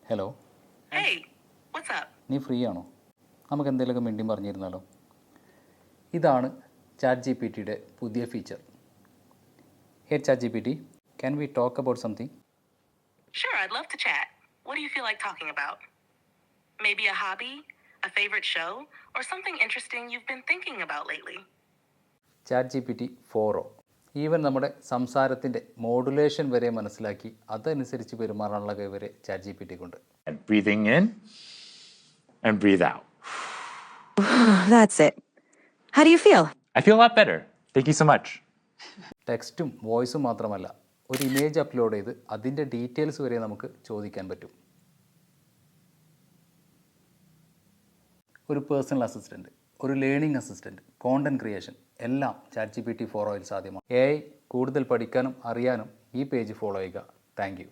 Hello. Hey, what's up? നീ free ആണോ? നമുക്ക് എന്തെങ്കിലുമൊക്കെ മിണ്ടിയും പറഞ്ഞിരുന്നാലോ? ഇതാണ് ചാറ്റ് ജി പി ടിയുടെ പുതിയ feature. Hey chat G P T, can we talk about something? Sure, I'd love to chat. What do you feel like talking about? Maybe a hobby, a favorite show, or something interesting you've been thinking about lately? Chat G P T 4 even നമ്മുടെ സംസാരത്തിൻ്റെ modulation വരെ മനസ്സിലാക്കി അതനുസരിച്ച് പെരുമാറാനുള്ള കഴിവരെ chat G P ടിക്കുണ്ട്. And breathing in and breathe out. That's it. How do you feel? I feel a lot better. Thank you so much. ടെക്സ്റ്റും വോയിസും മാത്രമല്ല, ഒരു ഇമേജ് അപ്ലോഡ് ചെയ്ത് അതിൻ്റെ ഡീറ്റെയിൽസ് വരെ നമുക്ക് ചോദിക്കാൻ പറ്റും. ഒരു പേഴ്സണൽ അസിസ്റ്റൻറ്റ്, ഒരു ലേണിംഗ് അസിസ്റ്റൻറ്റ്, കോണ്ടൻറ് ക്രിയേഷൻ എല്ലാം ചാറ്റ് ജി പി ടി 4 സാധ്യമാണ്. AI കൂടുതൽ പഠിക്കാനും അറിയാനും ഈ പേജ് ഫോളോ ചെയ്യുക. Thank you.